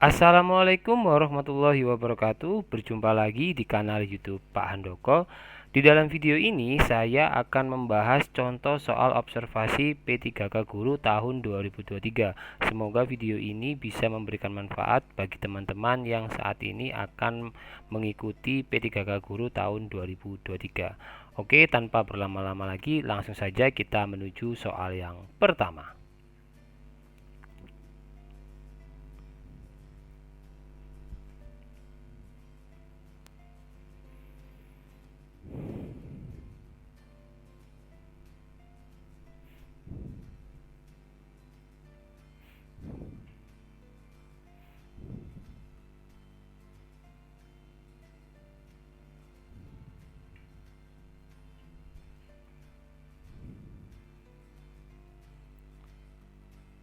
Assalamualaikum warahmatullahi wabarakatuh. Berjumpa lagi di kanal YouTube Pak Handoko. Di dalam video ini saya akan membahas contoh soal observasi P3K Guru tahun 2023. Semoga video ini bisa memberikan manfaat bagi teman-teman yang saat ini akan mengikuti P3K Guru tahun 2023. Oke, tanpa berlama-lama lagi langsung saja kita menuju soal yang pertama.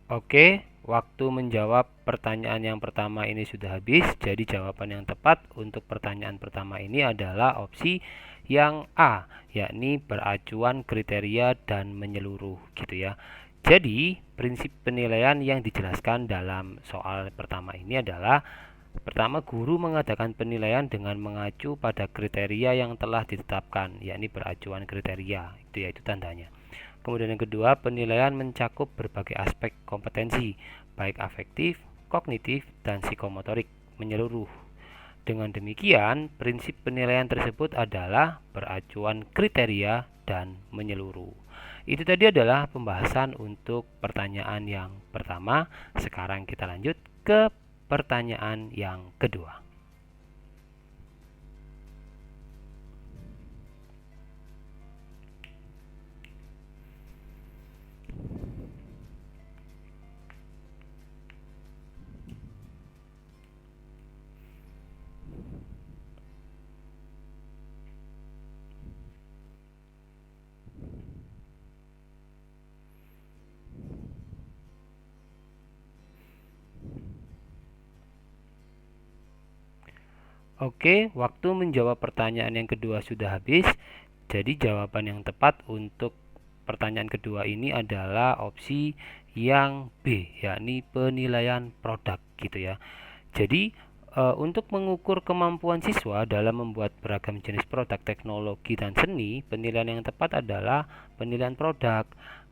Oke, waktu menjawab pertanyaan yang pertama ini sudah habis. Jadi jawaban yang tepat untuk pertanyaan pertama ini adalah opsi yang A, yakni beracuan kriteria dan menyeluruh gitu ya. Jadi prinsip penilaian yang dijelaskan dalam soal pertama ini adalah pertama, guru mengadakan penilaian dengan mengacu pada kriteria yang telah ditetapkan, yakni beracuan kriteria, itu yaitu tandanya. Kemudian yang kedua, penilaian mencakup berbagai aspek kompetensi, baik afektif, kognitif, dan psikomotorik menyeluruh. Dengan demikian, prinsip penilaian tersebut adalah beracuan kriteria dan menyeluruh. Itu tadi adalah pembahasan untuk pertanyaan yang pertama. Sekarang kita lanjut ke pertanyaan yang kedua. Oke, waktu menjawab pertanyaan yang kedua sudah habis. Jadi jawaban yang tepat untuk pertanyaan kedua ini adalah opsi yang B, yakni penilaian produk gitu ya. Jadi untuk mengukur kemampuan siswa dalam membuat beragam jenis produk teknologi dan seni, penilaian yang tepat adalah penilaian produk.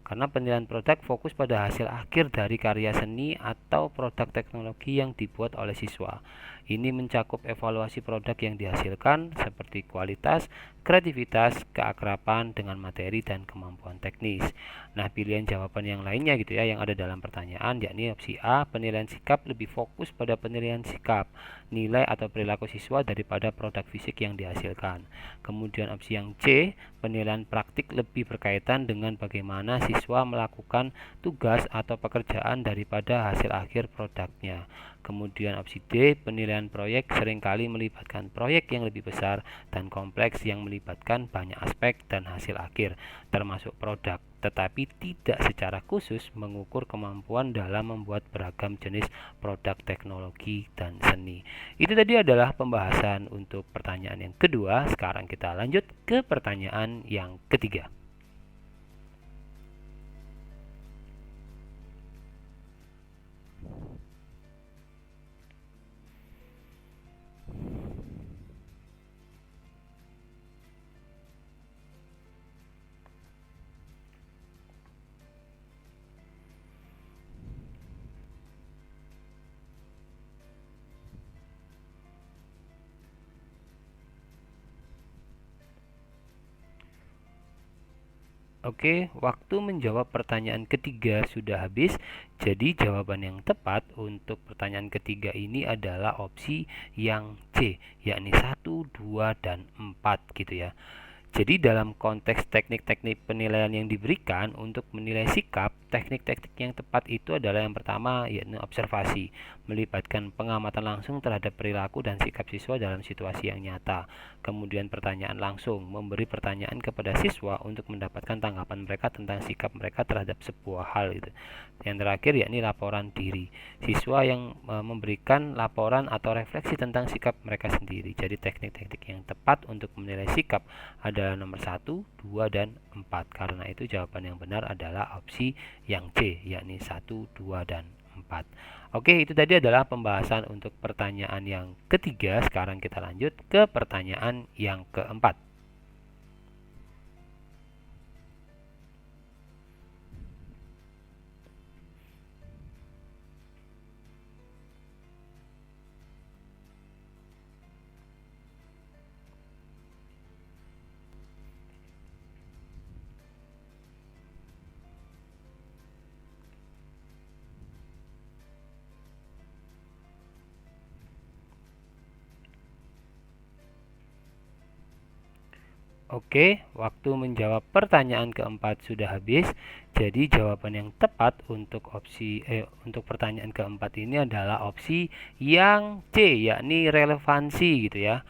Karena penilaian produk fokus pada hasil akhir dari karya seni atau produk teknologi yang dibuat oleh siswa. Ini mencakup evaluasi produk yang dihasilkan seperti kualitas, kreativitas, keakraban dengan materi, dan kemampuan teknis. Nah, pilihan jawaban yang lainnya gitu ya yang ada dalam pertanyaan yakni opsi A, penilaian sikap lebih fokus pada penilaian sikap, nilai atau perilaku siswa daripada produk fisik yang dihasilkan. Kemudian opsi yang C, penilaian praktik lebih berkaitan dengan bagaimana siswa melakukan tugas atau pekerjaan daripada hasil akhir produknya. Kemudian opsi D, penilaian proyek seringkali melibatkan proyek yang lebih besar dan kompleks yang melibatkan banyak aspek dan hasil akhir, termasuk produk, tetapi tidak secara khusus mengukur kemampuan dalam membuat beragam jenis produk teknologi dan seni. Itu tadi adalah pembahasan untuk pertanyaan yang kedua. Sekarang kita lanjut ke pertanyaan yang ketiga. Oke, waktu menjawab pertanyaan ketiga sudah habis. Jadi jawaban yang tepat untuk pertanyaan ketiga ini adalah opsi yang C, yakni 1, 2, dan 4 gitu ya. Jadi dalam konteks teknik-teknik penilaian yang diberikan untuk menilai sikap, teknik-teknik yang tepat itu adalah yang pertama yaitu observasi, melibatkan pengamatan langsung terhadap perilaku dan sikap siswa dalam situasi yang nyata. Kemudian pertanyaan langsung, memberi pertanyaan kepada siswa untuk mendapatkan tanggapan mereka tentang sikap mereka terhadap sebuah hal gitu. Yang terakhir yakni laporan diri. Siswa yang memberikan laporan atau refleksi tentang sikap mereka sendiri. Jadi teknik-teknik yang tepat untuk menilai sikap adalah nomor 1, 2, dan 4. Karena itu jawaban yang benar adalah opsi yang C, yakni 1, 2, dan 4. keempat. Oke, itu tadi adalah pembahasan untuk pertanyaan yang ketiga. Sekarang kita lanjut ke pertanyaan yang keempat. Oke, waktu menjawab pertanyaan keempat sudah habis. Jadi jawaban yang tepat untuk untuk pertanyaan keempat ini adalah opsi yang C, yakni relevansi gitu ya.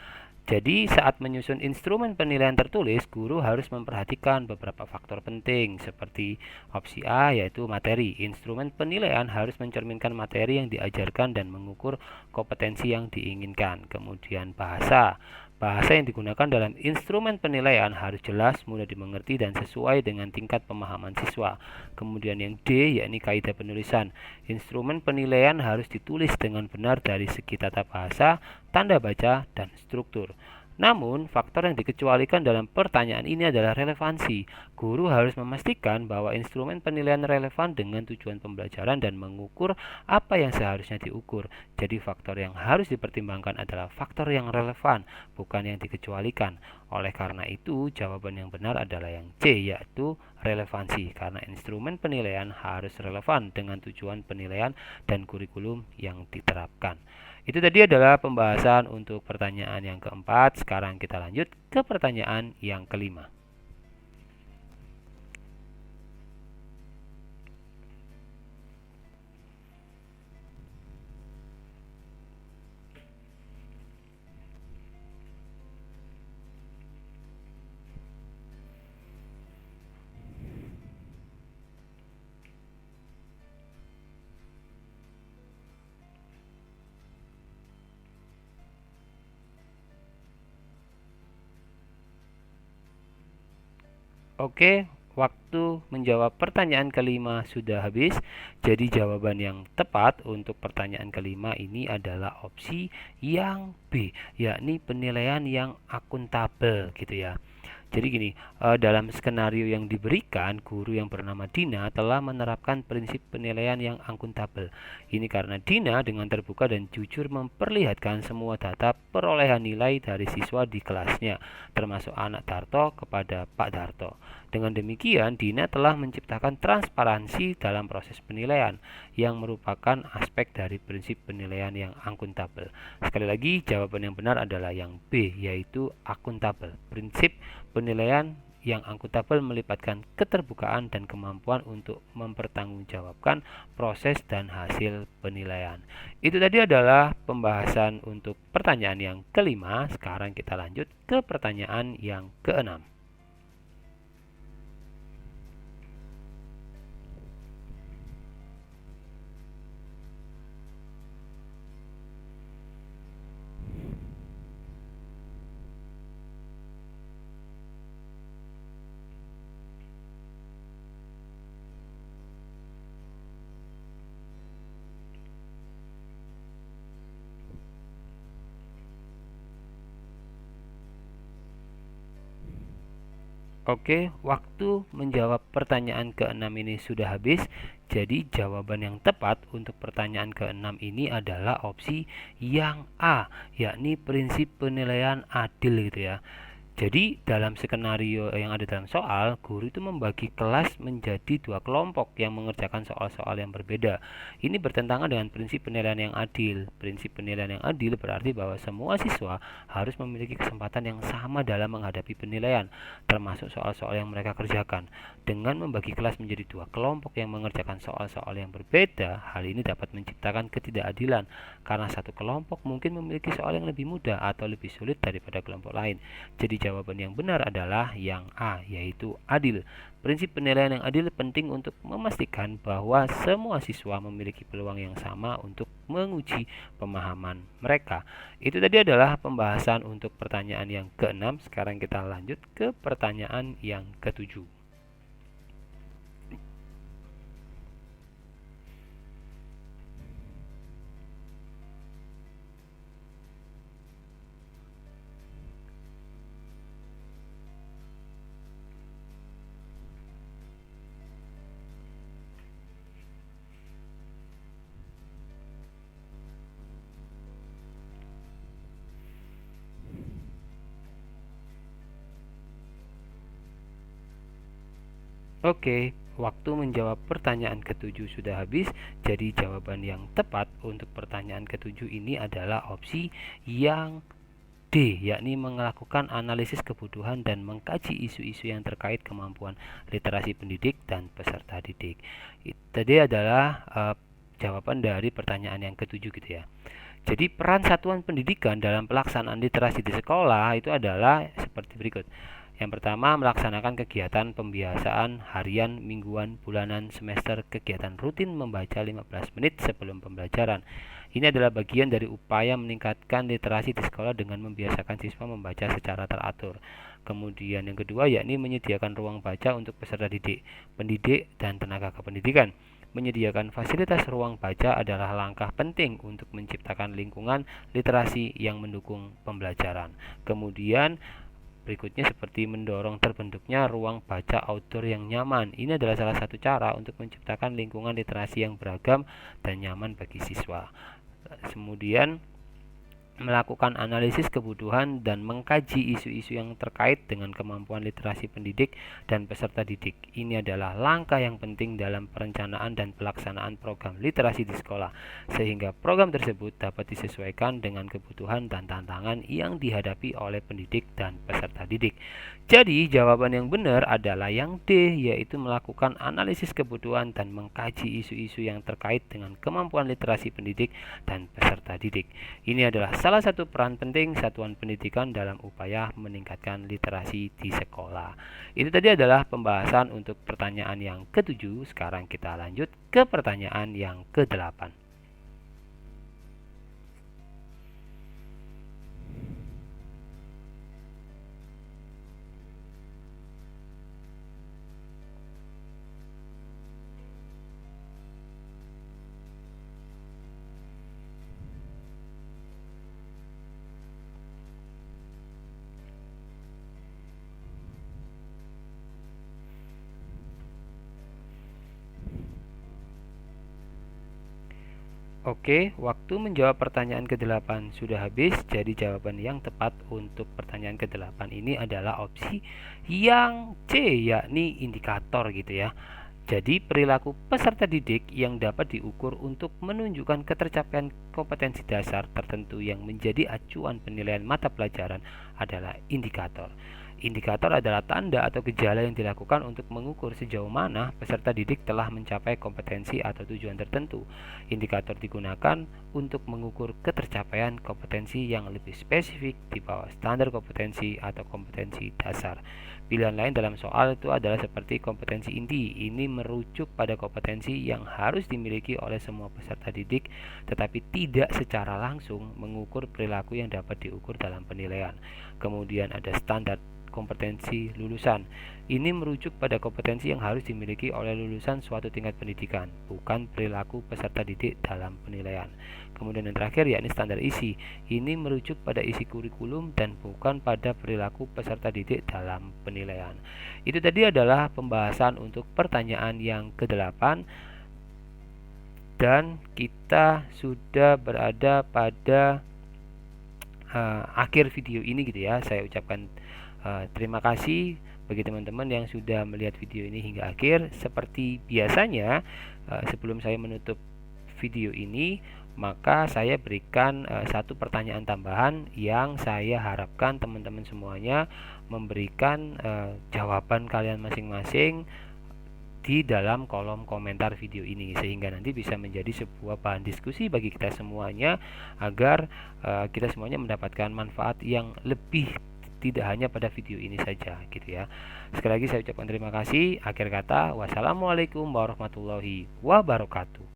Jadi saat menyusun instrumen penilaian tertulis, guru harus memperhatikan beberapa faktor penting seperti opsi A yaitu materi. Instrumen penilaian harus mencerminkan materi yang diajarkan dan mengukur kompetensi yang diinginkan. Kemudian bahasa. Bahasa yang digunakan dalam instrumen penilaian harus jelas, mudah dimengerti, dan sesuai dengan tingkat pemahaman siswa. Kemudian yang D, yakni kaidah penulisan. Instrumen penilaian harus ditulis dengan benar dari segi tata bahasa, tanda baca, dan struktur. Namun, faktor yang dikecualikan dalam pertanyaan ini adalah relevansi. Guru harus memastikan bahwa instrumen penilaian relevan dengan tujuan pembelajaran dan mengukur apa yang seharusnya diukur. Jadi, faktor yang harus dipertimbangkan adalah faktor yang relevan, bukan yang dikecualikan. Oleh karena itu, jawaban yang benar adalah yang C, yaitu relevansi, karena instrumen penilaian harus relevan dengan tujuan penilaian dan kurikulum yang diterapkan. Itu tadi adalah pembahasan untuk pertanyaan yang keempat. Sekarang kita lanjut ke pertanyaan yang kelima. Oke, waktu menjawab pertanyaan kelima sudah habis. Jadi jawaban yang tepat untuk pertanyaan kelima ini adalah opsi yang B, yakni penilaian yang akuntabel gitu ya. Jadi gini, dalam skenario yang diberikan, guru yang bernama Dina telah menerapkan prinsip penilaian yang akuntabel. Ini karena Dina dengan terbuka dan jujur memperlihatkan semua data perolehan nilai dari siswa di kelasnya, termasuk anak Darto kepada Pak Darto. Dengan demikian, Dina telah menciptakan transparansi dalam proses penilaian, yang merupakan aspek dari prinsip penilaian yang akuntabel. Sekali lagi, jawaban yang benar adalah yang B, yaitu akuntabel. Prinsip penilaian yang akuntabel melibatkan keterbukaan dan kemampuan untuk mempertanggungjawabkan proses dan hasil penilaian. Itu tadi adalah pembahasan untuk pertanyaan yang kelima. Sekarang kita lanjut ke pertanyaan yang keenam. Oke, waktu menjawab pertanyaan keenam ini sudah habis. Jadi jawaban yang tepat untuk pertanyaan keenam ini adalah opsi yang A, yakni prinsip penilaian adil gitu ya. Jadi dalam skenario yang ada dalam soal, guru itu membagi kelas menjadi dua kelompok yang mengerjakan soal-soal yang berbeda. Ini bertentangan dengan prinsip penilaian yang adil. Prinsip penilaian yang adil berarti bahwa semua siswa harus memiliki kesempatan yang sama dalam menghadapi penilaian, termasuk soal-soal yang mereka kerjakan. Dengan membagi kelas menjadi dua kelompok yang mengerjakan soal-soal yang berbeda, hal ini dapat menciptakan ketidakadilan, karena satu kelompok mungkin memiliki soal yang lebih mudah atau lebih sulit daripada kelompok lain. Jadi jawaban yang benar adalah yang A, yaitu adil. Prinsip penilaian yang adil penting untuk memastikan bahwa semua siswa memiliki peluang yang sama untuk menguji pemahaman mereka. Itu tadi adalah pembahasan untuk pertanyaan yang keenam. Sekarang kita lanjut ke pertanyaan yang ketujuh. Oke, waktu menjawab pertanyaan ketujuh sudah habis, jadi jawaban yang tepat untuk pertanyaan ketujuh ini adalah opsi yang D, yakni melakukan analisis kebutuhan dan mengkaji isu-isu yang terkait kemampuan literasi pendidik dan peserta didik. Tadi adalah jawaban dari pertanyaan yang ketujuh gitu ya. Jadi peran satuan pendidikan dalam pelaksanaan literasi di sekolah itu adalah seperti berikut. Yang pertama, melaksanakan kegiatan pembiasaan harian, mingguan, bulanan, semester, kegiatan rutin membaca 15 menit sebelum pembelajaran. Ini adalah bagian dari upaya meningkatkan literasi di sekolah dengan membiasakan siswa membaca secara teratur. Kemudian yang kedua, yakni menyediakan ruang baca untuk peserta didik, pendidik, dan tenaga kependidikan. Menyediakan fasilitas ruang baca adalah langkah penting untuk menciptakan lingkungan literasi yang mendukung pembelajaran. Kemudian berikutnya seperti mendorong terbentuknya ruang baca outdoor yang nyaman. Ini adalah salah satu cara untuk menciptakan lingkungan literasi yang beragam dan nyaman bagi siswa. Kemudian melakukan analisis kebutuhan dan mengkaji isu-isu yang terkait dengan kemampuan literasi pendidik dan peserta didik. Ini adalah langkah yang penting dalam perencanaan dan pelaksanaan program literasi di sekolah, sehingga program tersebut dapat disesuaikan dengan kebutuhan dan tantangan yang dihadapi oleh pendidik dan peserta didik. Jadi, jawaban yang benar adalah yang D, yaitu melakukan analisis kebutuhan dan mengkaji isu-isu yang terkait dengan kemampuan literasi pendidik dan peserta didik. Ini adalah salah satu peran penting satuan pendidikan dalam upaya meningkatkan literasi di sekolah. Itu tadi adalah pembahasan untuk pertanyaan yang ke-7. Sekarang kita lanjut ke pertanyaan yang ke-8. Oke, waktu menjawab pertanyaan ke-8 sudah habis, jadi jawaban yang tepat untuk pertanyaan ke-8 ini adalah opsi yang C, yakni indikator gitu ya. Jadi perilaku peserta didik yang dapat diukur untuk menunjukkan ketercapaian kompetensi dasar tertentu yang menjadi acuan penilaian mata pelajaran adalah indikator. Indikator adalah tanda atau gejala yang dilakukan untuk mengukur sejauh mana peserta didik telah mencapai kompetensi atau tujuan tertentu. Indikator digunakan untuk mengukur ketercapaian kompetensi yang lebih spesifik di bawah standar kompetensi atau kompetensi dasar. Pilihan lain dalam soal itu adalah seperti kompetensi inti. Ini merujuk pada kompetensi yang harus dimiliki oleh semua peserta didik, tetapi tidak secara langsung mengukur perilaku yang dapat diukur dalam penilaian. Kemudian ada standar kompetensi lulusan. Ini merujuk pada kompetensi yang harus dimiliki oleh lulusan suatu tingkat pendidikan, bukan perilaku peserta didik dalam penilaian. Kemudian yang terakhir yakni standar isi. Ini merujuk pada isi kurikulum dan bukan pada perilaku peserta didik dalam penilaian. Itu tadi adalah pembahasan untuk pertanyaan yang ke-8 dan kita sudah berada pada akhir video ini gitu ya. Saya ucapkan terima kasih bagi teman-teman yang sudah melihat video ini hingga akhir. Seperti biasanya, sebelum saya menutup video ini, maka saya berikan satu pertanyaan tambahan yang saya harapkan teman-teman semuanya memberikan jawaban kalian masing-masing di dalam kolom komentar video ini, sehingga nanti bisa menjadi sebuah bahan diskusi bagi kita semuanya agar kita semuanya mendapatkan manfaat yang lebih, tidak hanya pada video ini saja gitu ya. Sekali lagi saya ucapkan terima kasih. Akhir kata, wassalamualaikum warahmatullahi wabarakatuh.